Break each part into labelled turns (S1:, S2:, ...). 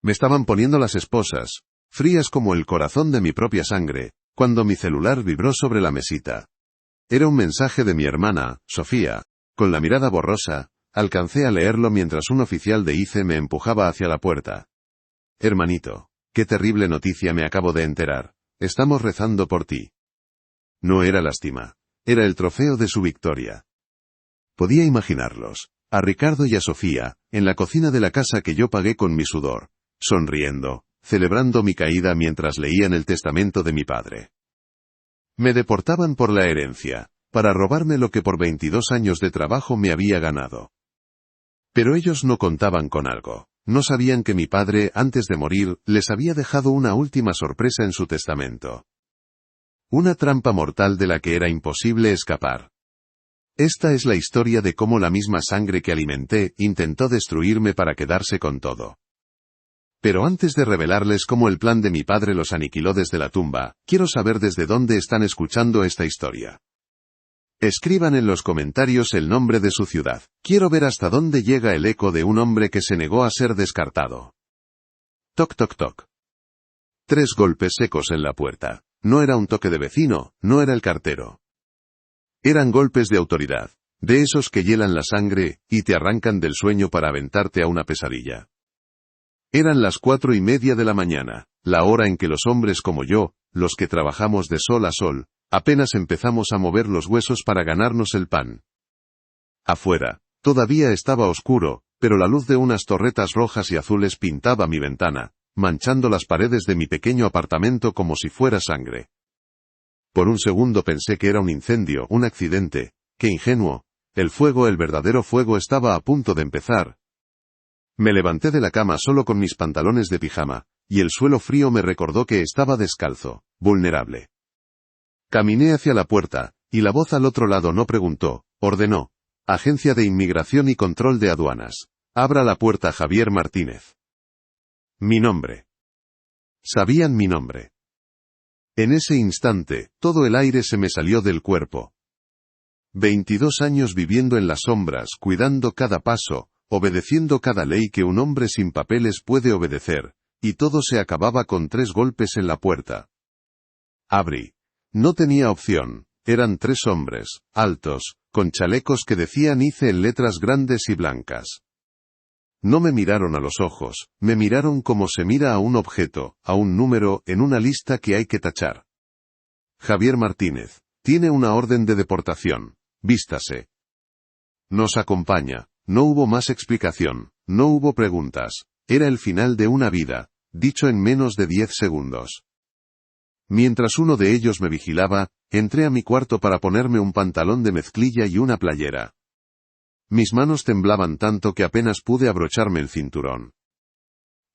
S1: Me estaban poniendo las esposas, frías como el corazón de mi propia sangre, cuando mi celular vibró sobre la mesita. Era un mensaje de mi hermana, Sofía. Con la mirada borrosa, alcancé a leerlo mientras un oficial de ICE me empujaba hacia la puerta. Hermanito, qué terrible noticia me acabo de enterar. Estamos rezando por ti. No era lástima. Era el trofeo de su victoria. Podía imaginarlos, a Ricardo y a Sofía, en la cocina de la casa que yo pagué con mi sudor, sonriendo, celebrando mi caída mientras leían el testamento de mi padre. Me deportaban por la herencia, para robarme lo que por 22 años de trabajo me había ganado. Pero ellos no contaban con algo. No sabían que mi padre, antes de morir, les había dejado una última sorpresa en su testamento. Una trampa mortal de la que era imposible escapar. Esta es la historia de cómo la misma sangre que alimenté intentó destruirme para quedarse con todo. Pero antes de revelarles cómo el plan de mi padre los aniquiló desde la tumba, quiero saber desde dónde están escuchando esta historia. Escriban en los comentarios el nombre de su ciudad. Quiero ver hasta dónde llega el eco de un hombre que se negó a ser descartado. Toc toc toc. 3 golpes secos en la puerta. No era un toque de vecino, no era el cartero. Eran golpes de autoridad, de esos que hielan la sangre, y te arrancan del sueño para aventarte a una pesadilla. Eran las 4:30 de la mañana, la hora en que los hombres como yo, los que trabajamos de sol a sol, apenas empezamos a mover los huesos para ganarnos el pan. Afuera, todavía estaba oscuro, pero la luz de unas torretas rojas y azules pintaba mi ventana, manchando las paredes de mi pequeño apartamento como si fuera sangre. Por un segundo pensé que era un incendio, un accidente. ¡Qué ingenuo! El verdadero fuego estaba a punto de empezar. Me levanté de la cama solo con mis pantalones de pijama, y el suelo frío me recordó que estaba descalzo, vulnerable. Caminé hacia la puerta, y la voz al otro lado no preguntó, ordenó. Agencia de Inmigración y Control de Aduanas. Abra la puerta, Javier Martínez. Mi nombre. Sabían mi nombre. En ese instante, todo el aire se me salió del cuerpo. 22 años viviendo en las sombras, cuidando cada paso, obedeciendo cada ley que un hombre sin papeles puede obedecer, y todo se acababa con 3 golpes en la puerta. Abrí. No tenía opción. Eran 3 hombres, altos, con chalecos que decían ICE en letras grandes y blancas. No me miraron a los ojos, me miraron como se mira a un objeto, a un número en una lista que hay que tachar. Javier Martínez, tiene una orden de deportación, vístase. Nos acompaña. No hubo más explicación, no hubo preguntas. Era el final de una vida, dicho en menos de 10 segundos. Mientras uno de ellos me vigilaba, entré a mi cuarto para ponerme un pantalón de mezclilla y una playera. Mis manos temblaban tanto que apenas pude abrocharme el cinturón.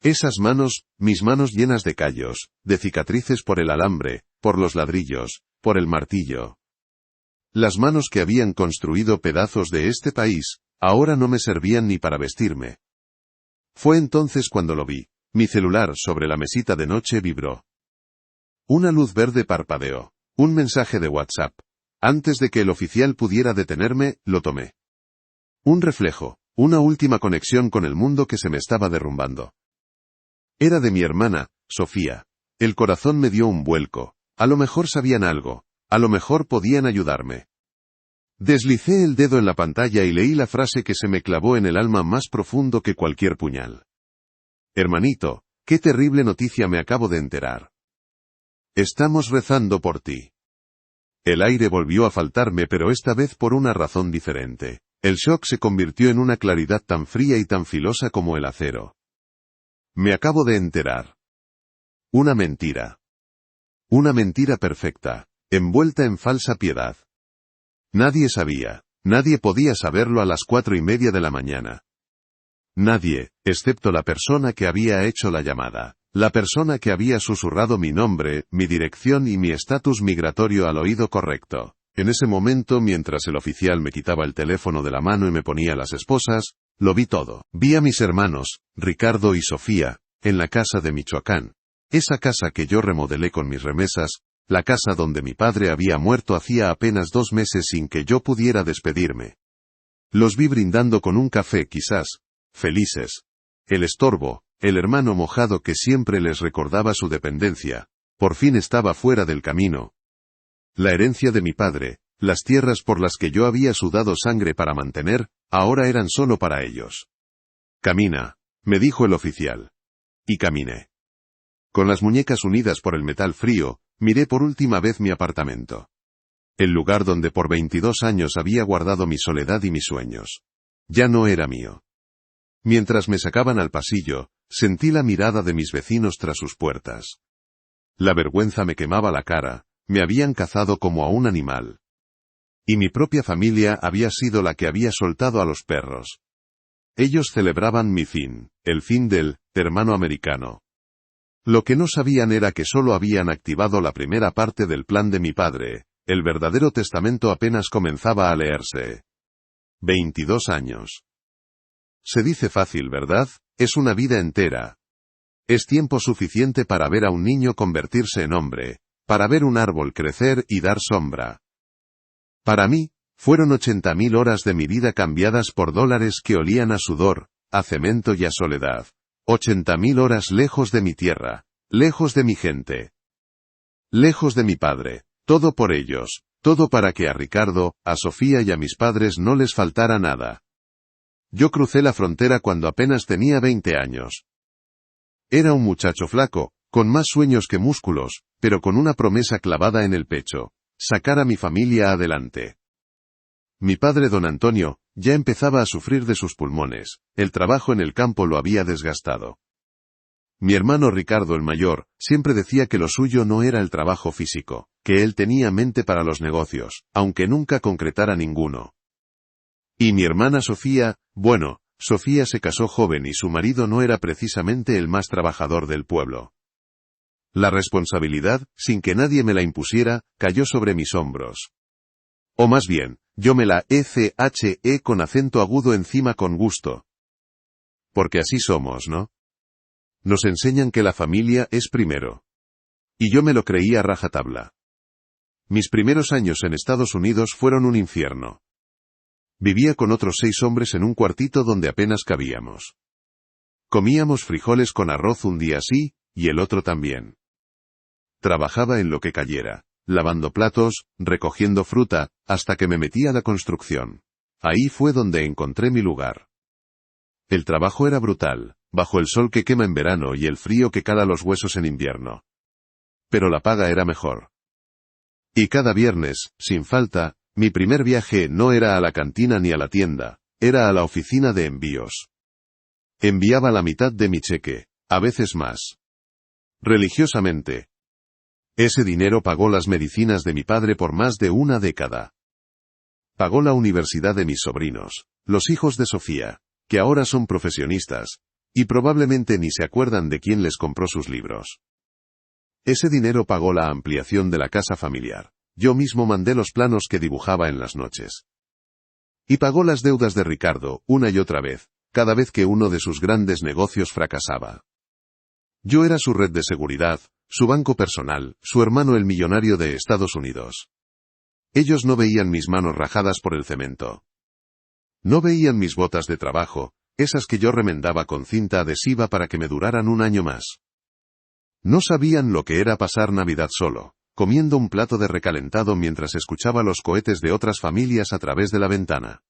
S1: Esas manos, mis manos llenas de callos, de cicatrices por el alambre, por los ladrillos, por el martillo. Las manos que habían construido pedazos de este país, ahora no me servían ni para vestirme. Fue entonces cuando lo vi. Mi celular sobre la mesita de noche vibró. Una luz verde parpadeó. Un mensaje de WhatsApp. Antes de que el oficial pudiera detenerme, lo tomé. Un reflejo, una última conexión con el mundo que se me estaba derrumbando. Era de mi hermana, Sofía. El corazón me dio un vuelco. A lo mejor sabían algo. A lo mejor podían ayudarme. Deslicé el dedo en la pantalla y leí la frase que se me clavó en el alma más profundo que cualquier puñal. Hermanito, qué terrible noticia me acabo de enterar. Estamos rezando por ti. El aire volvió a faltarme, pero esta vez por una razón diferente. El shock se convirtió en una claridad tan fría y tan filosa como el acero. Me acabo de enterar. Una mentira. Una mentira perfecta, envuelta en falsa piedad. Nadie sabía, nadie podía saberlo a las 4:30 de la mañana. Nadie, excepto la persona que había hecho la llamada, la persona que había susurrado mi nombre, mi dirección y mi estatus migratorio al oído correcto. En ese momento, mientras el oficial me quitaba el teléfono de la mano y me ponía las esposas, lo vi todo. Vi a mis hermanos, Ricardo y Sofía, en la casa de Michoacán. Esa casa que yo remodelé con mis remesas, la casa donde mi padre había muerto hacía apenas 2 meses sin que yo pudiera despedirme. Los vi brindando con un café quizás, felices. El estorbo, el hermano mojado que siempre les recordaba su dependencia, por fin estaba fuera del camino. La herencia de mi padre, las tierras por las que yo había sudado sangre para mantener, ahora eran solo para ellos. Camina, me dijo el oficial. Y caminé. Con las muñecas unidas por el metal frío, miré por última vez mi apartamento. El lugar donde por 22 años había guardado mi soledad y mis sueños. Ya no era mío. Mientras me sacaban al pasillo, sentí la mirada de mis vecinos tras sus puertas. La vergüenza me quemaba la cara, me habían cazado como a un animal. Y mi propia familia había sido la que había soltado a los perros. Ellos celebraban mi fin, el fin del hermano americano. Lo que no sabían era que solo habían activado la primera parte del plan de mi padre, el verdadero testamento apenas comenzaba a leerse. 22 años. Se dice fácil, ¿verdad? Es una vida entera. Es tiempo suficiente para ver a un niño convertirse en hombre, para ver un árbol crecer y dar sombra. Para mí, fueron 80.000 horas de mi vida cambiadas por dólares que olían a sudor, a cemento y a soledad. 80.000 horas lejos de mi tierra, lejos de mi gente. Lejos de mi padre, todo por ellos, todo para que a Ricardo, a Sofía y a mis padres no les faltara nada. Yo crucé la frontera cuando apenas tenía 20 años. Era un muchacho flaco, con más sueños que músculos, pero con una promesa clavada en el pecho: sacar a mi familia adelante. Mi padre don Antonio, ya empezaba a sufrir de sus pulmones, el trabajo en el campo lo había desgastado. Mi hermano Ricardo el mayor, siempre decía que lo suyo no era el trabajo físico, que él tenía mente para los negocios, aunque nunca concretara ninguno. Y mi hermana Sofía, bueno, Sofía se casó joven y su marido no era precisamente el más trabajador del pueblo. La responsabilidad, sin que nadie me la impusiera, cayó sobre mis hombros. O más bien, yo me la eché con acento agudo encima con gusto. Porque así somos, ¿no? Nos enseñan que la familia es primero. Y yo me lo creía a rajatabla. Mis primeros años en Estados Unidos fueron un infierno. Vivía con otros 6 hombres en un cuartito donde apenas cabíamos. Comíamos frijoles con arroz un día sí, y el otro también. Trabajaba en lo que cayera, lavando platos, recogiendo fruta, hasta que me metí a la construcción. Ahí fue donde encontré mi lugar. El trabajo era brutal, bajo el sol que quema en verano y el frío que cala los huesos en invierno. Pero la paga era mejor. Y cada viernes, sin falta, mi primer viaje no era a la cantina ni a la tienda, era a la oficina de envíos. Enviaba la mitad de mi cheque, a veces más. Religiosamente. Ese dinero pagó las medicinas de mi padre por más de una década. Pagó la universidad de mis sobrinos, los hijos de Sofía, que ahora son profesionistas, y probablemente ni se acuerdan de quién les compró sus libros. Ese dinero pagó la ampliación de la casa familiar. Yo mismo mandé los planos que dibujaba en las noches. Y pagó las deudas de Ricardo, una y otra vez, cada vez que uno de sus grandes negocios fracasaba. Yo era su red de seguridad, su banco personal, su hermano el millonario de Estados Unidos. Ellos no veían mis manos rajadas por el cemento. No veían mis botas de trabajo, esas que yo remendaba con cinta adhesiva para que me duraran un año más. No sabían lo que era pasar Navidad solo, comiendo un plato de recalentado mientras escuchaba los cohetes de otras familias a través de la ventana.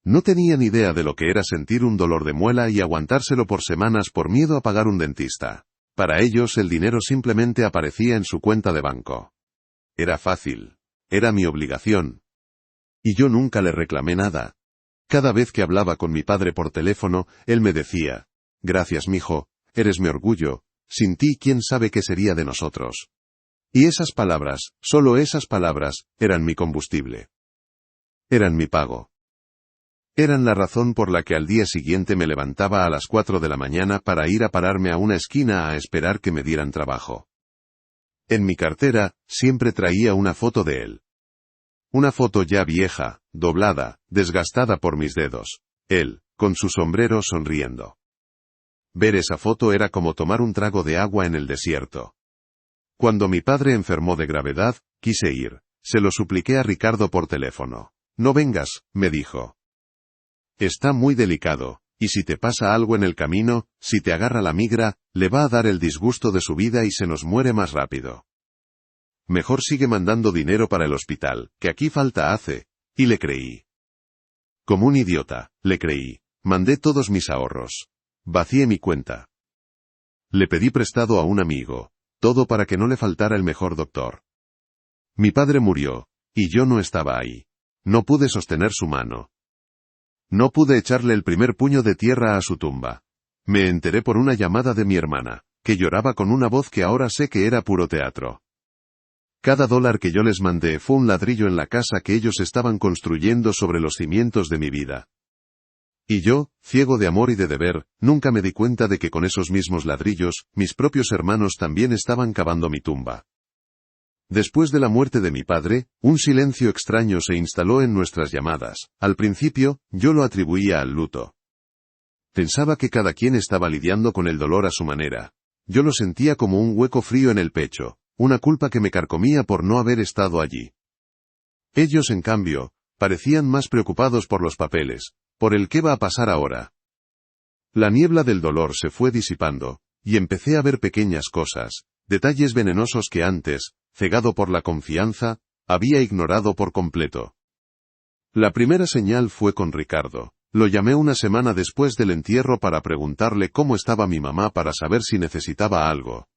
S1: No tenían idea de lo que era sentir un dolor de muela y aguantárselo por semanas por miedo a pagar un dentista. Para ellos el dinero simplemente aparecía en su cuenta de banco. Era fácil. Era mi obligación. Y yo nunca le reclamé nada. Cada vez que hablaba con mi padre por teléfono, él me decía: gracias, mijo, eres mi orgullo, sin ti quién sabe qué sería de nosotros. Y esas palabras, solo esas palabras, eran mi combustible. Eran mi pago. Eran la razón por la que al día siguiente me levantaba a las 4 de la mañana para ir a pararme a una esquina a esperar que me dieran trabajo. En mi cartera, siempre traía una foto de él. Una foto ya vieja, doblada, desgastada por mis dedos. Él, con su sombrero sonriendo. Ver esa foto era como tomar un trago de agua en el desierto. Cuando mi padre enfermó de gravedad, quise ir. Se lo supliqué a Ricardo por teléfono. No vengas, me dijo. Está muy delicado, y si te pasa algo en el camino, si te agarra la migra, le va a dar el disgusto de su vida y se nos muere más rápido. Mejor sigue mandando dinero para el hospital, que aquí falta hace. Y le creí. Como un idiota, le creí. Mandé todos mis ahorros. Vacié mi cuenta. Le pedí prestado a un amigo, todo para que no le faltara el mejor doctor. Mi padre murió, y yo no estaba ahí. No pude sostener su mano. No pude echarle el primer puño de tierra a su tumba. Me enteré por una llamada de mi hermana, que lloraba con una voz que ahora sé que era puro teatro. Cada dólar que yo les mandé fue un ladrillo en la casa que ellos estaban construyendo sobre los cimientos de mi vida. Y yo, ciego de amor y de deber, nunca me di cuenta de que con esos mismos ladrillos, mis propios hermanos también estaban cavando mi tumba. Después de la muerte de mi padre, un silencio extraño se instaló en nuestras llamadas. Al principio, yo lo atribuía al luto. Pensaba que cada quien estaba lidiando con el dolor a su manera. Yo lo sentía como un hueco frío en el pecho, una culpa que me carcomía por no haber estado allí. Ellos, en cambio, parecían más preocupados por los papeles, por el qué va a pasar ahora. La niebla del dolor se fue disipando, y empecé a ver pequeñas cosas, detalles venenosos que antes, cegado por la confianza, había ignorado por completo. La primera señal fue con Ricardo. Lo llamé una semana después del entierro para preguntarle cómo estaba mi mamá para saber si necesitaba algo.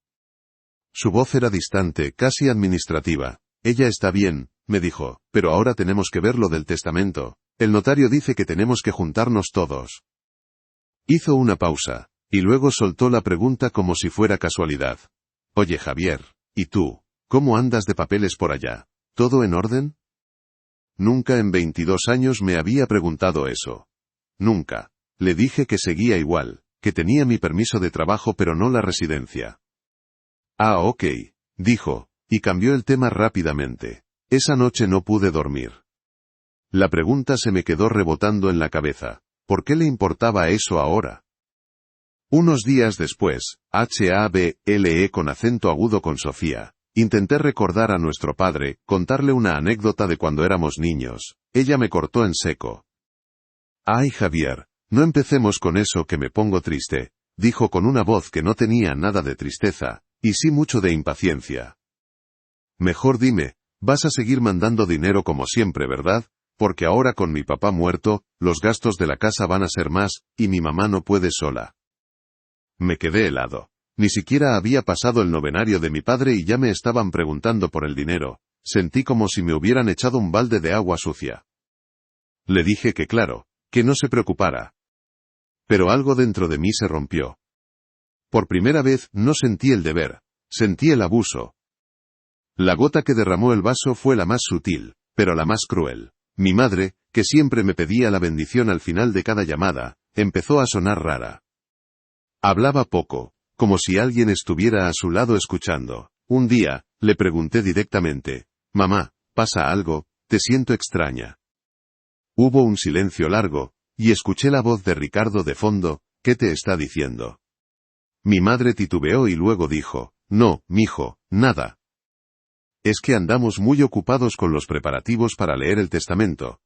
S1: Su voz era distante, casi administrativa. Ella está bien, me dijo, pero ahora tenemos que ver lo del testamento. El notario dice que tenemos que juntarnos todos. Hizo una pausa, y luego soltó la pregunta como si fuera casualidad. Oye Javier, ¿y tú? ¿Cómo andas de papeles por allá? ¿Todo en orden? Nunca en 22 años me había preguntado eso. Nunca. Le dije que seguía igual, que tenía mi permiso de trabajo pero no la residencia. Ah, ok, dijo, y cambió el tema rápidamente. Esa noche no pude dormir. La pregunta se me quedó rebotando en la cabeza. ¿Por qué le importaba eso ahora? Unos días después, HABLE con acento agudo con Sofía. Intenté recordar a nuestro padre, contarle una anécdota de cuando éramos niños. Ella me cortó en seco. Ay Javier, no empecemos con eso que me pongo triste, dijo con una voz que no tenía nada de tristeza, y sí mucho de impaciencia. Mejor dime, vas a seguir mandando dinero como siempre, ¿verdad? Porque ahora con mi papá muerto, los gastos de la casa van a ser más, y mi mamá no puede sola. Me quedé helado. Ni siquiera había pasado el novenario de mi padre y ya me estaban preguntando por el dinero. Sentí como si me hubieran echado un balde de agua sucia. Le dije que claro, que no se preocupara. Pero algo dentro de mí se rompió. Por primera vez no sentí el deber, sentí el abuso. La gota que derramó el vaso fue la más sutil, pero la más cruel. Mi madre, que siempre me pedía la bendición al final de cada llamada, empezó a sonar rara. Hablaba poco, como si alguien estuviera a su lado escuchando. Un día, le pregunté directamente, «Mamá, ¿pasa algo? Te siento extraña». Hubo un silencio largo, y escuché la voz de Ricardo de fondo, «¿Qué te está diciendo?». Mi madre titubeó y luego dijo, «No, mijo, nada». Es que andamos muy ocupados con los preparativos para leer el testamento.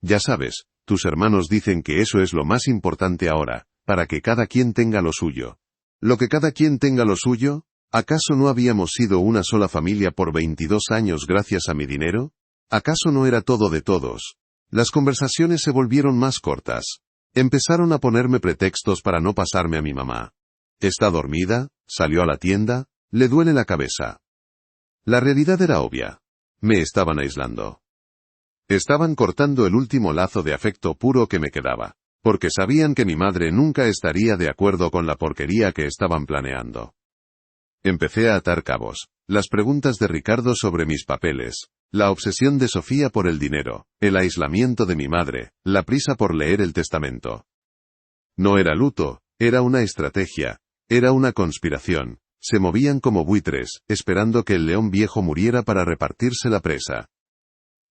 S1: Ya sabes, tus hermanos dicen que eso es lo más importante ahora, para que cada quien tenga lo suyo. ¿Lo que cada quien tenga lo suyo? ¿Acaso no habíamos sido una sola familia por 22 años gracias a mi dinero? ¿Acaso no era todo de todos? Las conversaciones se volvieron más cortas. Empezaron a ponerme pretextos para no pasarme a mi mamá. ¿Está dormida? ¿Salió a la tienda? ¿Le duele la cabeza? La realidad era obvia. Me estaban aislando. Estaban cortando el último lazo de afecto puro que me quedaba, porque sabían que mi madre nunca estaría de acuerdo con la porquería que estaban planeando. Empecé a atar cabos. Las preguntas de Ricardo sobre mis papeles, la obsesión de Sofía por el dinero, el aislamiento de mi madre, la prisa por leer el testamento. No era luto, era una estrategia, era una conspiración. Se movían como buitres, esperando que el león viejo muriera para repartirse la presa.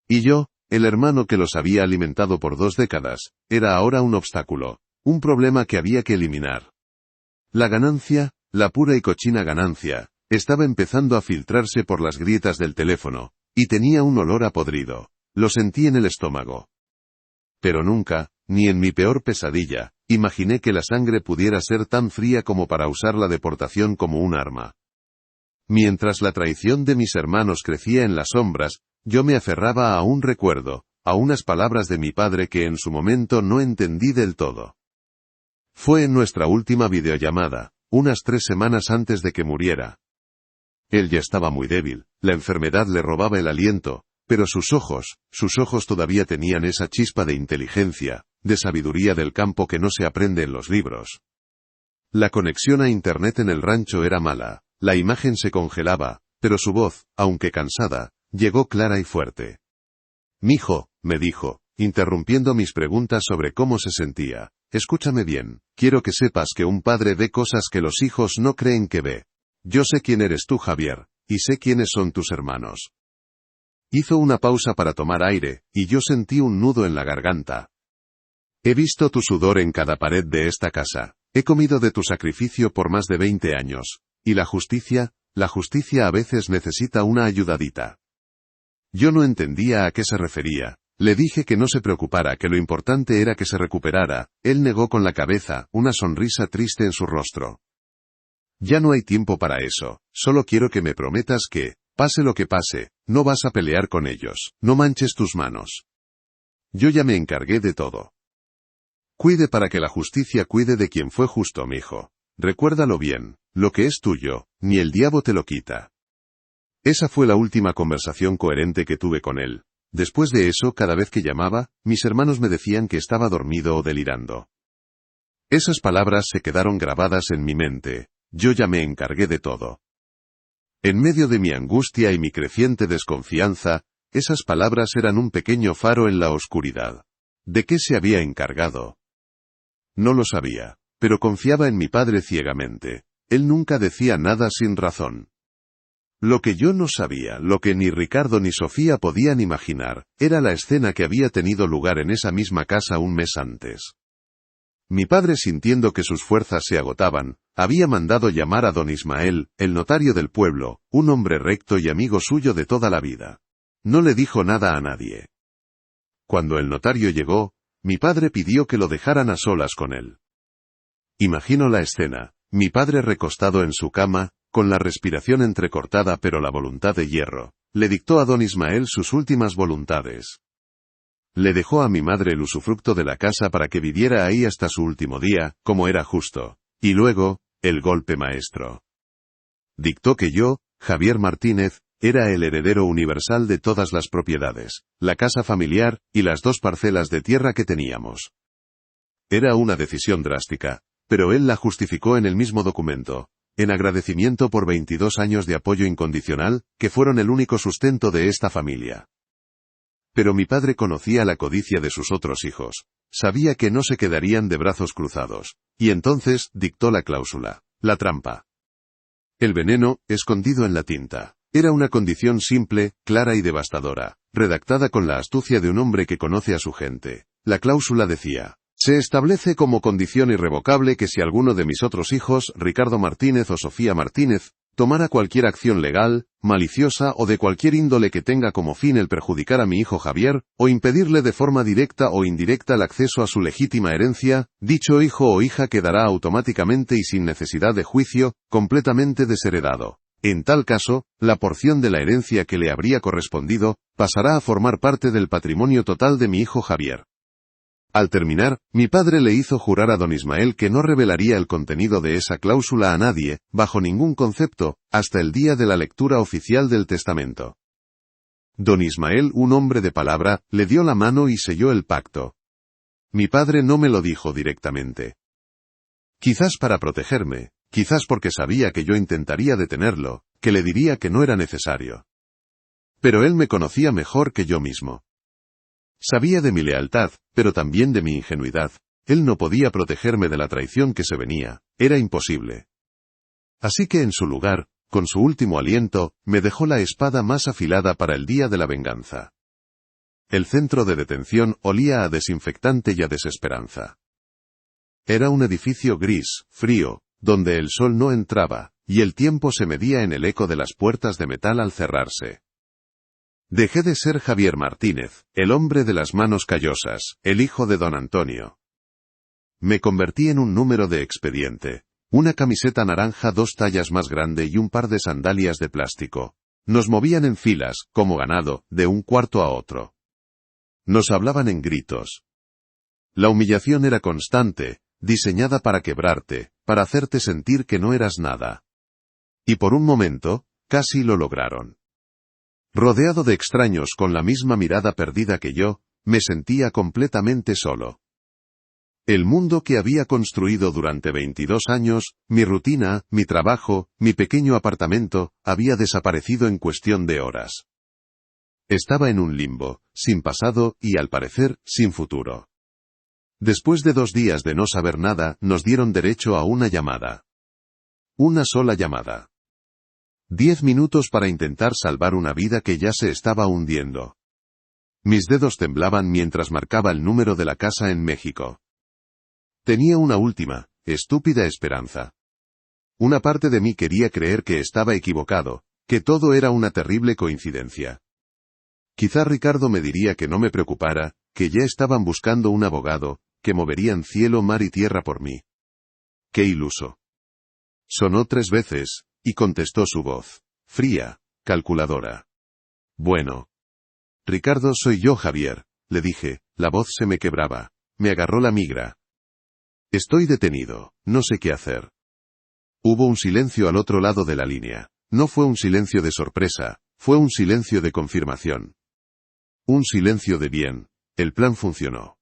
S1: Y yo, el hermano que los había alimentado por 2 décadas, era ahora un obstáculo, un problema que había que eliminar. La ganancia, la pura y cochina ganancia, estaba empezando a filtrarse por las grietas del teléfono, y tenía un olor a podrido. Lo sentí en el estómago. Pero nunca, ni en mi peor pesadilla, imaginé que la sangre pudiera ser tan fría como para usar la deportación como un arma. Mientras la traición de mis hermanos crecía en las sombras, yo me aferraba a un recuerdo, a unas palabras de mi padre que en su momento no entendí del todo. Fue en nuestra última videollamada, unas 3 semanas antes de que muriera. Él ya estaba muy débil, la enfermedad le robaba el aliento, pero sus ojos todavía tenían esa chispa de inteligencia, de sabiduría del campo que no se aprende en los libros. La conexión a Internet en el rancho era mala, la imagen se congelaba, pero su voz, aunque cansada, llegó clara y fuerte. «Mijo», me dijo, interrumpiendo mis preguntas sobre cómo se sentía, «escúchame bien, quiero que sepas que un padre ve cosas que los hijos no creen que ve. Yo sé quién eres tú, Javier, y sé quiénes son tus hermanos». Hizo una pausa para tomar aire, y yo sentí un nudo en la garganta. «He visto tu sudor en cada pared de esta casa, he comido de tu sacrificio por más de 20 años, y la justicia a veces necesita una ayudadita». Yo no entendía a qué se refería. Le dije que no se preocupara, que lo importante era que se recuperara. Él negó con la cabeza, una sonrisa triste en su rostro. «Ya no hay tiempo para eso, solo quiero que me prometas que, pase lo que pase, no vas a pelear con ellos, no manches tus manos. Yo ya me encargué de todo. Cuide para que la justicia cuide de quien fue justo, mijo. Recuérdalo bien, lo que es tuyo, ni el diablo te lo quita». Esa fue la última conversación coherente que tuve con él. Después de eso, cada vez que llamaba, mis hermanos me decían que estaba dormido o delirando. Esas palabras se quedaron grabadas en mi mente. Yo ya me encargué de todo. En medio de mi angustia y mi creciente desconfianza, esas palabras eran un pequeño faro en la oscuridad. ¿De qué se había encargado? No lo sabía, pero confiaba en mi padre ciegamente. Él nunca decía nada sin razón. Lo que yo no sabía, lo que ni Ricardo ni Sofía podían imaginar, era la escena que había tenido lugar en esa misma casa un mes antes. Mi padre, sintiendo que sus fuerzas se agotaban, había mandado llamar a don Ismael, el notario del pueblo, un hombre recto y amigo suyo de toda la vida. No le dijo nada a nadie. Cuando el notario llegó, mi padre pidió que lo dejaran a solas con él. Imagino la escena, mi padre recostado en su cama, con la respiración entrecortada pero la voluntad de hierro, le dictó a don Ismael sus últimas voluntades. Le dejó a mi madre el usufructo de la casa para que viviera ahí hasta su último día, como era justo. Y luego, el golpe maestro. Dictó que yo, Javier Martínez, era el heredero universal de todas las propiedades, la casa familiar, y las 2 parcelas de tierra que teníamos. Era una decisión drástica, pero él la justificó en el mismo documento, en agradecimiento por 22 años de apoyo incondicional, que fueron el único sustento de esta familia. Pero mi padre conocía la codicia de sus otros hijos, sabía que no se quedarían de brazos cruzados, y entonces dictó la cláusula, la trampa. El veneno, escondido en la tinta. Era una condición simple, clara y devastadora, redactada con la astucia de un hombre que conoce a su gente. La cláusula decía: «Se establece como condición irrevocable que si alguno de mis otros hijos, Ricardo Martínez o Sofía Martínez, tomara cualquier acción legal, maliciosa o de cualquier índole que tenga como fin el perjudicar a mi hijo Javier, o impedirle de forma directa o indirecta el acceso a su legítima herencia, dicho hijo o hija quedará automáticamente y sin necesidad de juicio, completamente desheredado. En tal caso, la porción de la herencia que le habría correspondido, pasará a formar parte del patrimonio total de mi hijo Javier». Al terminar, mi padre le hizo jurar a don Ismael que no revelaría el contenido de esa cláusula a nadie, bajo ningún concepto, hasta el día de la lectura oficial del testamento. Don Ismael, un hombre de palabra, le dio la mano y selló el pacto. Mi padre no me lo dijo directamente. Quizás para protegerme, quizás porque sabía que yo intentaría detenerlo, que le diría que no era necesario. Pero él me conocía mejor que yo mismo. Sabía de mi lealtad, pero también de mi ingenuidad. Él no podía protegerme de la traición que se venía, era imposible. Así que en su lugar, con su último aliento, me dejó la espada más afilada para el día de la venganza. El centro de detención olía a desinfectante y a desesperanza. Era un edificio gris, frío, donde el sol no entraba, y el tiempo se medía en el eco de las puertas de metal al cerrarse. Dejé de ser Javier Martínez, el hombre de las manos callosas, el hijo de don Antonio. Me convertí en un número de expediente. Una camiseta naranja 2 tallas más grande y un par de sandalias de plástico. Nos movían en filas, como ganado, de un cuarto a otro. Nos hablaban en gritos. La humillación era constante, diseñada para quebrarte, para hacerte sentir que no eras nada. Y por un momento, casi lo lograron. Rodeado de extraños con la misma mirada perdida que yo, me sentía completamente solo. El mundo que había construido durante 22 años, mi rutina, mi trabajo, mi pequeño apartamento, había desaparecido en cuestión de horas. Estaba en un limbo, sin pasado y, al parecer, sin futuro. Después de 2 días de no saber nada, nos dieron derecho a una llamada. Una sola llamada. 10 minutos para intentar salvar una vida que ya se estaba hundiendo. Mis dedos temblaban mientras marcaba el número de la casa en México. Tenía una última, estúpida esperanza. Una parte de mí quería creer que estaba equivocado, que todo era una terrible coincidencia. Quizá Ricardo me diría que no me preocupara, que ya estaban buscando un abogado, que moverían cielo, mar y tierra por mí. ¡Qué iluso! Sonó 3 veces, y contestó su voz, fría, calculadora. Bueno. Ricardo, soy yo, Javier, le dije, la voz se me quebraba. Me agarró la migra. Estoy detenido, no sé qué hacer. Hubo un silencio al otro lado de la línea. No fue un silencio de sorpresa, fue un silencio de confirmación. Un silencio de bien, el plan funcionó.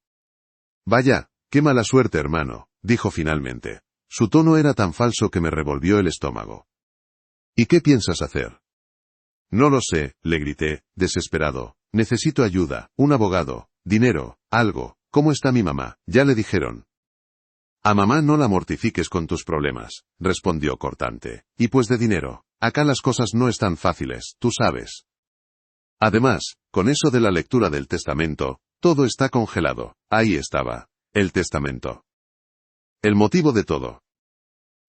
S1: Vaya, qué mala suerte, hermano, dijo finalmente. Su tono era tan falso que me revolvió el estómago. ¿Y qué piensas hacer? No lo sé, le grité, desesperado. Necesito ayuda, un abogado, dinero, algo. ¿Cómo está mi mamá? Ya le dijeron. A mamá no la mortifiques con tus problemas, respondió cortante. Y pues de dinero, acá las cosas no están fáciles, tú sabes. Además, con eso de la lectura del testamento, todo está congelado. Ahí estaba, el testamento. El motivo de todo.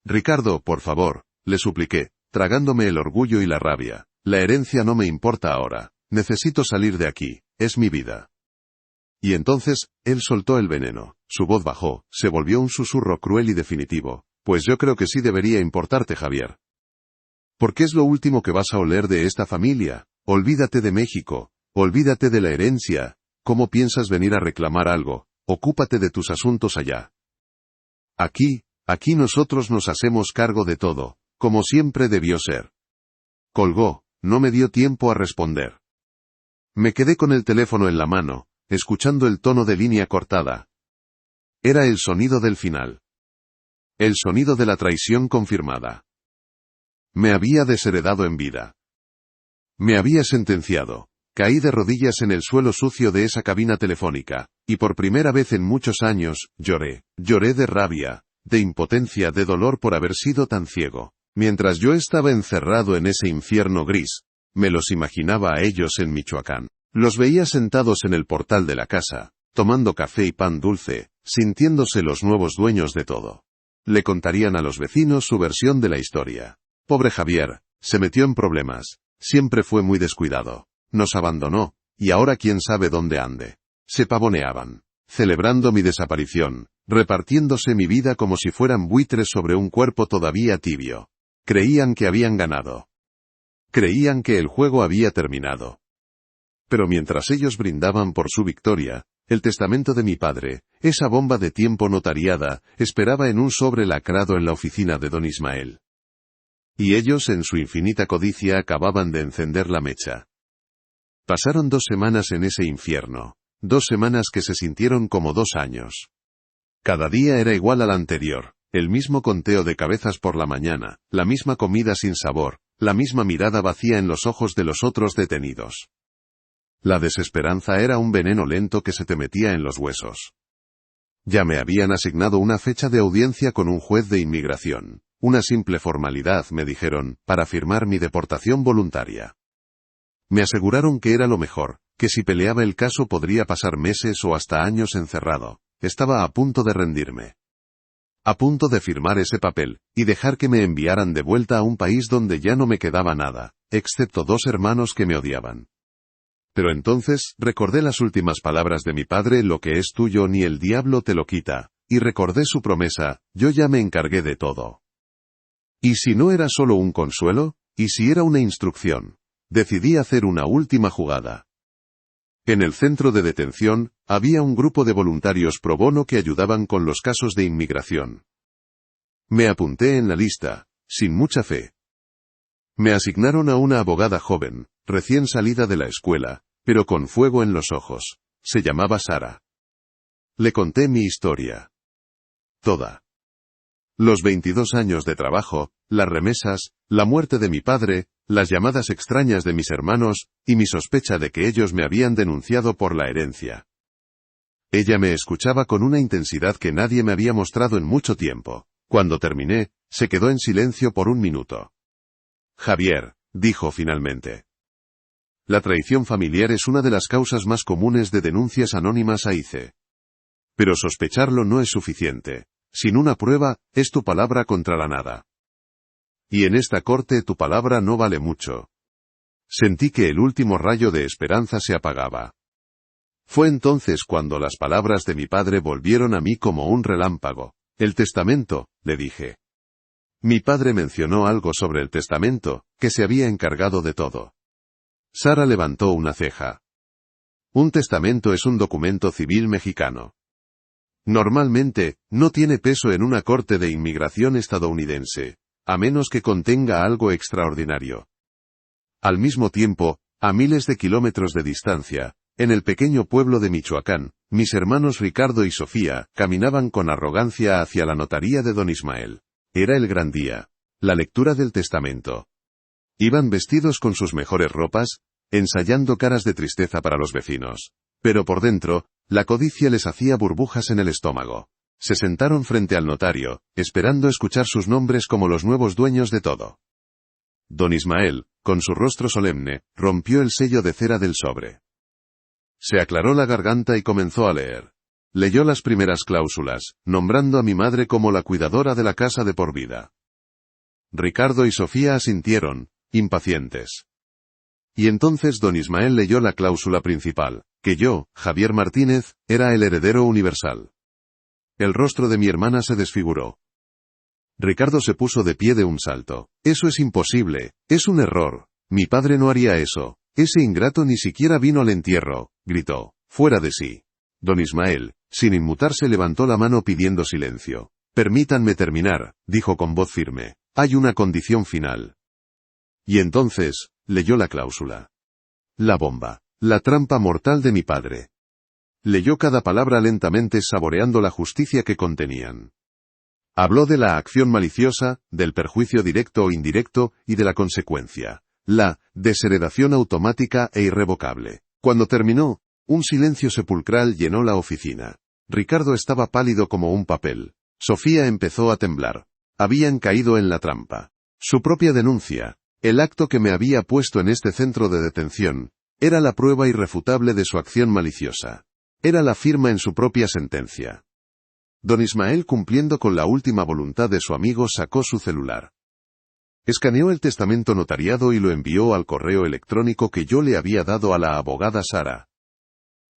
S1: Ricardo, por favor, le supliqué, tragándome el orgullo y la rabia. La herencia no me importa ahora. Necesito salir de aquí, es mi vida. Y entonces, él soltó el veneno. Su voz bajó, se volvió un susurro cruel y definitivo. Pues yo creo que sí debería importarte, Javier. Porque es lo último que vas a oler de esta familia. Olvídate de México, olvídate de la herencia. ¿Cómo piensas venir a reclamar algo? Ocúpate de tus asuntos allá. Aquí nosotros nos hacemos cargo de todo, como siempre debió ser. Colgó, no me dio tiempo a responder. Me quedé con el teléfono en la mano, escuchando el tono de línea cortada. Era el sonido del final. El sonido de la traición confirmada. Me había desheredado en vida. Me había sentenciado. Caí de rodillas en el suelo sucio de esa cabina telefónica, y por primera vez en muchos años, lloré de rabia, de impotencia, de dolor por haber sido tan ciego. Mientras yo estaba encerrado en ese infierno gris, me los imaginaba a ellos en Michoacán. Los veía sentados en el portal de la casa, tomando café y pan dulce, sintiéndose los nuevos dueños de todo. Le contarían a los vecinos su versión de la historia. Pobre Javier, se metió en problemas, siempre fue muy descuidado. Nos abandonó, y ahora quién sabe dónde ande. Se pavoneaban, celebrando mi desaparición, repartiéndose mi vida como si fueran buitres sobre un cuerpo todavía tibio. Creían que habían ganado. Creían que el juego había terminado. Pero mientras ellos brindaban por su victoria, el testamento de mi padre, esa bomba de tiempo notariada, esperaba en un sobre lacrado en la oficina de don Ismael. Y ellos en su infinita codicia acababan de encender la mecha. Pasaron 2 semanas en ese infierno, 2 semanas que se sintieron como 2 años. Cada día era igual al anterior, el mismo conteo de cabezas por la mañana, la misma comida sin sabor, la misma mirada vacía en los ojos de los otros detenidos. La desesperanza era un veneno lento que se te metía en los huesos. Ya me habían asignado una fecha de audiencia con un juez de inmigración, una simple formalidad, me dijeron, para firmar mi deportación voluntaria. Me aseguraron que era lo mejor, que si peleaba el caso podría pasar meses o hasta años encerrado. Estaba a punto de rendirme. A punto de firmar ese papel, y dejar que me enviaran de vuelta a un país donde ya no me quedaba nada, excepto 2 hermanos que me odiaban. Pero entonces, recordé las últimas palabras de mi padre: lo que es tuyo ni el diablo te lo quita, y recordé su promesa: yo ya me encargué de todo. ¿Y si no era solo un consuelo? ¿Y si era una instrucción? Decidí hacer una última jugada. En el centro de detención, había un grupo de voluntarios pro bono que ayudaban con los casos de inmigración. Me apunté en la lista, sin mucha fe. Me asignaron a una abogada joven, recién salida de la escuela, pero con fuego en los ojos. Se llamaba Sara. Le conté mi historia. Toda. Los 22 años de trabajo, las remesas, la muerte de mi padre, las llamadas extrañas de mis hermanos, y mi sospecha de que ellos me habían denunciado por la herencia. Ella me escuchaba con una intensidad que nadie me había mostrado en mucho tiempo. Cuando terminé, se quedó en silencio por un minuto. Javier, dijo finalmente. La traición familiar es una de las causas más comunes de denuncias anónimas a ICE. Pero sospecharlo no es suficiente. Sin una prueba, es tu palabra contra la nada. Y en esta corte tu palabra no vale mucho. Sentí que el último rayo de esperanza se apagaba. Fue entonces cuando las palabras de mi padre volvieron a mí como un relámpago. El testamento, le dije. Mi padre mencionó algo sobre el testamento, que se había encargado de todo. Sara levantó una ceja. Un testamento es un documento civil mexicano. Normalmente, no tiene peso en una corte de inmigración estadounidense, a menos que contenga algo extraordinario. Al mismo tiempo, a miles de kilómetros de distancia, en el pequeño pueblo de Michoacán, mis hermanos Ricardo y Sofía caminaban con arrogancia hacia la notaría de don Ismael. Era el gran día. La lectura del testamento. Iban vestidos con sus mejores ropas, ensayando caras de tristeza para los vecinos. Pero por dentro, la codicia les hacía burbujas en el estómago. Se sentaron frente al notario, esperando escuchar sus nombres como los nuevos dueños de todo. Don Ismael, con su rostro solemne, rompió el sello de cera del sobre. Se aclaró la garganta y comenzó a leer. Leyó las primeras cláusulas, nombrando a mi madre como la cuidadora de la casa de por vida. Ricardo y Sofía asintieron, impacientes. Y entonces don Ismael leyó la cláusula principal, que yo, Javier Martínez, era el heredero universal. El rostro de mi hermana se desfiguró. Ricardo se puso de pie de un salto. Eso es imposible, es un error. Mi padre no haría eso. Ese ingrato ni siquiera vino al entierro, gritó, fuera de sí. Don Ismael, sin inmutarse, levantó la mano pidiendo silencio. Permítanme terminar, dijo con voz firme. Hay una condición final. Y entonces, leyó la cláusula. La bomba. La trampa mortal de mi padre. Leyó cada palabra lentamente, saboreando la justicia que contenían. Habló de la acción maliciosa, del perjuicio directo o indirecto, y de la consecuencia. La desheredación automática e irrevocable. Cuando terminó, un silencio sepulcral llenó la oficina. Ricardo estaba pálido como un papel. Sofía empezó a temblar. Habían caído en la trampa. Su propia denuncia, el acto que me había puesto en este centro de detención, era la prueba irrefutable de su acción maliciosa. Era la firma en su propia sentencia. Don Ismael, cumpliendo con la última voluntad de su amigo, sacó su celular. Escaneó el testamento notariado y lo envió al correo electrónico que yo le había dado a la abogada Sara.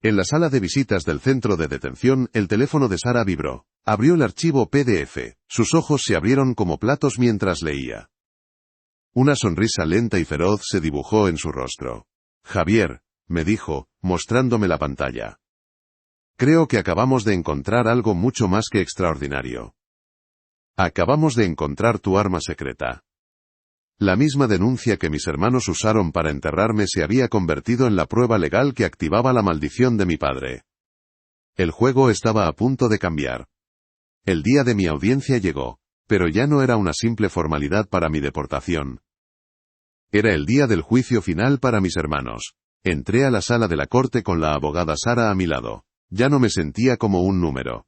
S1: En la sala de visitas del centro de detención, el teléfono de Sara vibró. Abrió el archivo PDF. Sus ojos se abrieron como platos mientras leía. Una sonrisa lenta y feroz se dibujó en su rostro. Javier, me dijo, mostrándome la pantalla. Creo que acabamos de encontrar algo mucho más que extraordinario. Acabamos de encontrar tu arma secreta. La misma denuncia que mis hermanos usaron para enterrarme se había convertido en la prueba legal que activaba la maldición de mi padre. El juego estaba a punto de cambiar. El día de mi audiencia llegó, pero ya no era una simple formalidad para mi deportación. Era el día del juicio final para mis hermanos. Entré a la sala de la corte con la abogada Sara a mi lado. Ya no me sentía como un número.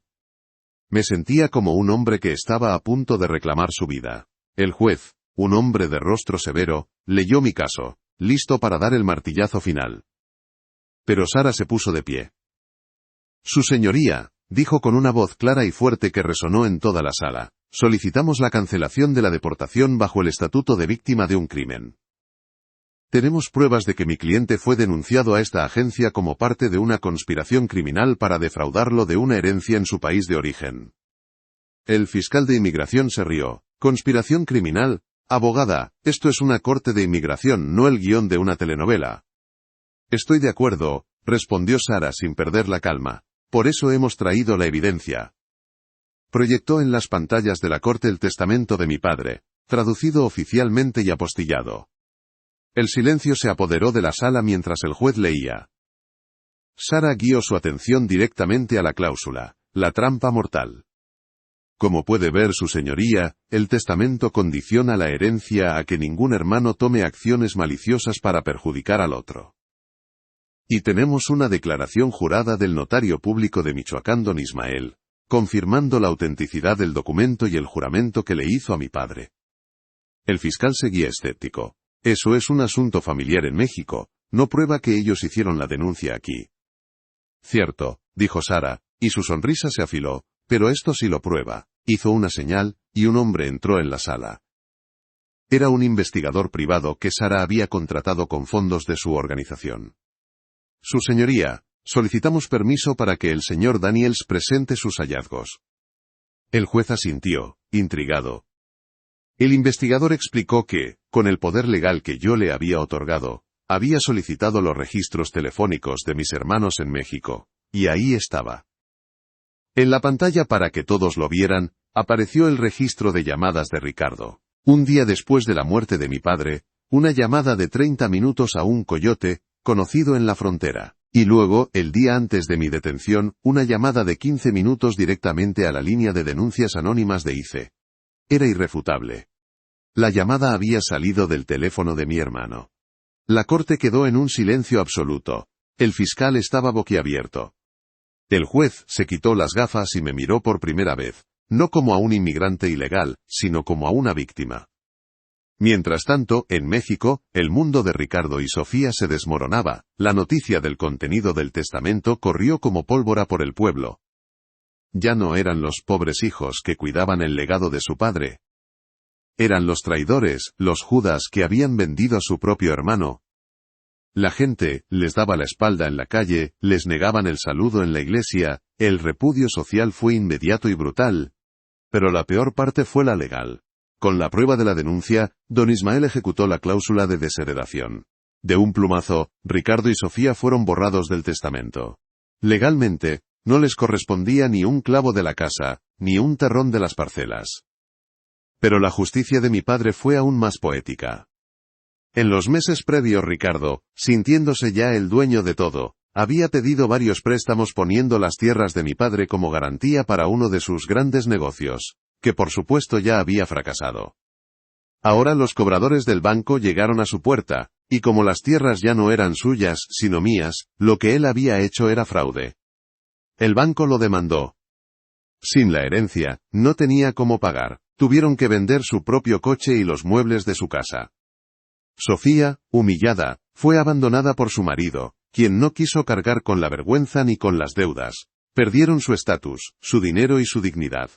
S1: Me sentía como un hombre que estaba a punto de reclamar su vida. El juez, un hombre de rostro severo, leyó mi caso, listo para dar el martillazo final. Pero Sara se puso de pie. Su señoría, dijo con una voz clara y fuerte que resonó en toda la sala, solicitamos la cancelación de la deportación bajo el estatuto de víctima de un crimen. Tenemos pruebas de que mi cliente fue denunciado a esta agencia como parte de una conspiración criminal para defraudarlo de una herencia en su país de origen. El fiscal de inmigración se rió. ¿Conspiración criminal? Abogada, esto es una corte de inmigración, no el guión de una telenovela. Estoy de acuerdo, respondió Sara sin perder la calma. Por eso hemos traído la evidencia. Proyectó en las pantallas de la corte el testamento de mi padre, traducido oficialmente y apostillado. El silencio se apoderó de la sala mientras el juez leía. Sara guió su atención directamente a la cláusula, la trampa mortal. Como puede ver su señoría, el testamento condiciona la herencia a que ningún hermano tome acciones maliciosas para perjudicar al otro. Y tenemos una declaración jurada del notario público de Michoacán, don Ismael, confirmando la autenticidad del documento y el juramento que le hizo a mi padre. El fiscal seguía escéptico. Eso es un asunto familiar en México, no prueba que ellos hicieron la denuncia aquí. Cierto, dijo Sara, y su sonrisa se afiló, pero esto sí lo prueba. Hizo una señal, y un hombre entró en la sala. Era un investigador privado que Sara había contratado con fondos de su organización. Su señoría, solicitamos permiso para que el señor Daniels presente sus hallazgos. El juez asintió, intrigado. El investigador explicó que, con el poder legal que yo le había otorgado, había solicitado los registros telefónicos de mis hermanos en México, y ahí estaba. En la pantalla para que todos lo vieran, apareció el registro de llamadas de Ricardo. Un día después de la muerte de mi padre, una llamada de 30 minutos a un coyote, conocido en la frontera. Y luego, el día antes de mi detención, una llamada de 15 minutos directamente a la línea de denuncias anónimas de ICE. Era irrefutable. La llamada había salido del teléfono de mi hermano. La corte quedó en un silencio absoluto. El fiscal estaba boquiabierto. El juez se quitó las gafas y me miró por primera vez, no como a un inmigrante ilegal, sino como a una víctima. Mientras tanto, en México, el mundo de Ricardo y Sofía se desmoronaba. La noticia del contenido del testamento corrió como pólvora por el pueblo. Ya no eran los pobres hijos que cuidaban el legado de su padre. Eran los traidores, los Judas que habían vendido a su propio hermano. La gente les daba la espalda en la calle, les negaban el saludo en la iglesia, el repudio social fue inmediato y brutal. Pero la peor parte fue la legal. Con la prueba de la denuncia, don Ismael ejecutó la cláusula de desheredación. De un plumazo, Ricardo y Sofía fueron borrados del testamento. Legalmente, no les correspondía ni un clavo de la casa, ni un terrón de las parcelas. Pero la justicia de mi padre fue aún más poética. En los meses previos Ricardo, sintiéndose ya el dueño de todo, había pedido varios préstamos poniendo las tierras de mi padre como garantía para uno de sus grandes negocios, que por supuesto ya había fracasado. Ahora los cobradores del banco llegaron a su puerta, y como las tierras ya no eran suyas, sino mías, lo que él había hecho era fraude. El banco lo demandó. Sin la herencia, no tenía cómo pagar, tuvieron que vender su propio coche y los muebles de su casa. Sofía, humillada, fue abandonada por su marido, quien no quiso cargar con la vergüenza ni con las deudas. Perdieron su estatus, su dinero y su dignidad.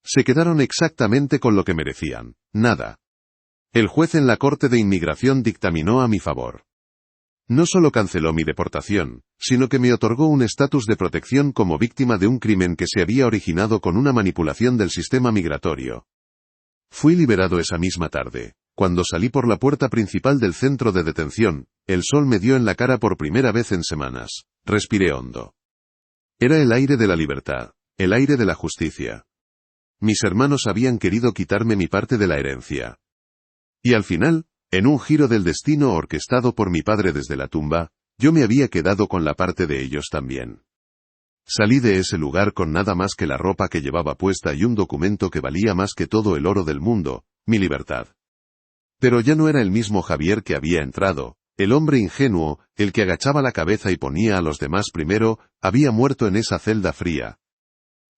S1: Se quedaron exactamente con lo que merecían, nada. El juez en la Corte de Inmigración dictaminó a mi favor. No solo canceló mi deportación, sino que me otorgó un estatus de protección como víctima de un crimen que se había originado con una manipulación del sistema migratorio. Fui liberado esa misma tarde. Cuando salí por la puerta principal del centro de detención, el sol me dio en la cara por primera vez en semanas. Respiré hondo. Era el aire de la libertad, el aire de la justicia. Mis hermanos habían querido quitarme mi parte de la herencia. Y al final, en un giro del destino orquestado por mi padre desde la tumba, yo me había quedado con la parte de ellos también. Salí de ese lugar con nada más que la ropa que llevaba puesta y un documento que valía más que todo el oro del mundo, mi libertad. Pero ya no era el mismo Javier que había entrado, el hombre ingenuo, el que agachaba la cabeza y ponía a los demás primero, había muerto en esa celda fría.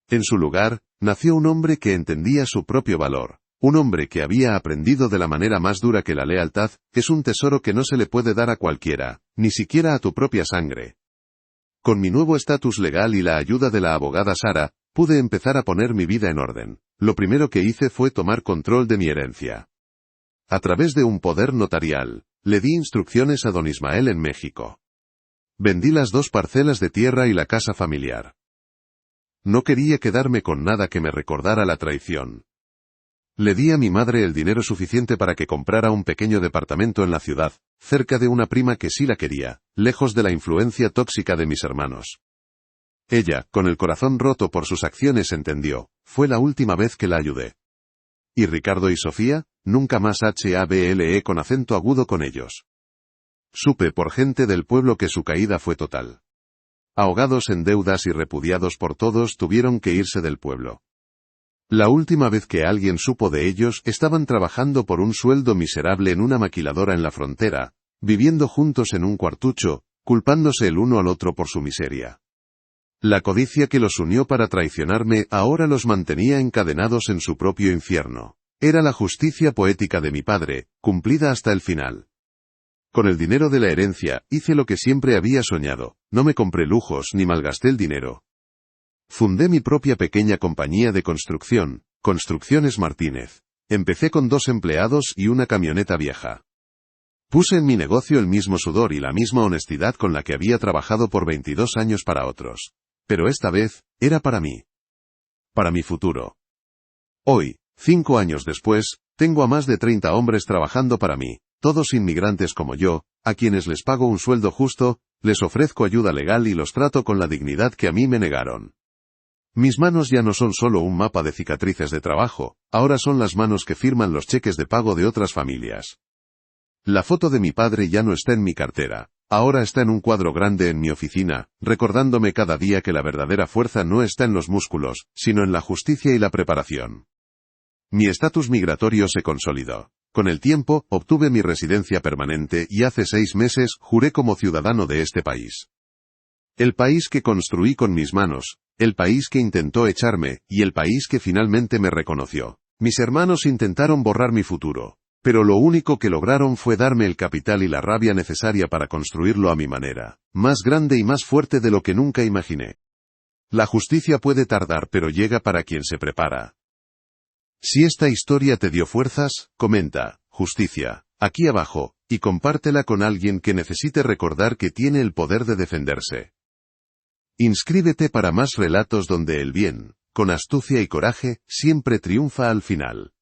S1: En su lugar, nació un hombre que entendía su propio valor, un hombre que había aprendido de la manera más dura que la lealtad es un tesoro que no se le puede dar a cualquiera, ni siquiera a tu propia sangre. Con mi nuevo estatus legal y la ayuda de la abogada Sara, pude empezar a poner mi vida en orden. Lo primero que hice fue tomar control de mi herencia. A través de un poder notarial, Le di instrucciones a don Ismael en México. Vendí las 2 parcelas de tierra y la casa familiar. No quería quedarme con nada que me recordara la traición. Le di a mi madre el dinero suficiente para que comprara un pequeño departamento en la ciudad, cerca de una prima que sí la quería, lejos de la influencia tóxica de mis hermanos. Ella, con el corazón roto por sus acciones, entendió, fue la última vez que la ayudé. ¿Y Ricardo y Sofía? Nunca más hablé con acento agudo con ellos. Supe por gente del pueblo que su caída fue total. Ahogados en deudas y repudiados por todos, tuvieron que irse del pueblo. La última vez que alguien supo de ellos, estaban trabajando por un sueldo miserable en una maquiladora en la frontera, viviendo juntos en un cuartucho, culpándose el uno al otro por su miseria. La codicia que los unió para traicionarme ahora los mantenía encadenados en su propio infierno. Era la justicia poética de mi padre, cumplida hasta el final. Con el dinero de la herencia, hice lo que siempre había soñado, no me compré lujos ni malgasté el dinero. Fundé mi propia pequeña compañía de construcción, Construcciones Martínez. Empecé con 2 empleados y una camioneta vieja. Puse en mi negocio el mismo sudor y la misma honestidad con la que había trabajado por 22 años para otros. Pero esta vez, era para mí. Para mi futuro. Hoy, 5 años después, tengo a más de 30 hombres trabajando para mí, todos inmigrantes como yo, a quienes les pago un sueldo justo, les ofrezco ayuda legal y los trato con la dignidad que a mí me negaron. Mis manos ya no son solo un mapa de cicatrices de trabajo, ahora son las manos que firman los cheques de pago de otras familias. La foto de mi padre ya no está en mi cartera. Ahora está en un cuadro grande en mi oficina, recordándome cada día que la verdadera fuerza no está en los músculos, sino en la justicia y la preparación. Mi estatus migratorio se consolidó. Con el tiempo, obtuve mi residencia permanente y hace 6 meses juré como ciudadano de este país. El país que construí con mis manos, el país que intentó echarme, y el país que finalmente me reconoció. Mis hermanos intentaron borrar mi futuro. Pero lo único que lograron fue darme el capital y la rabia necesaria para construirlo a mi manera, más grande y más fuerte de lo que nunca imaginé. La justicia puede tardar, pero llega para quien se prepara. Si esta historia te dio fuerzas, comenta, justicia, aquí abajo, y compártela con alguien que necesite recordar que tiene el poder de defenderse. Inscríbete para más relatos donde el bien, con astucia y coraje, siempre triunfa al final.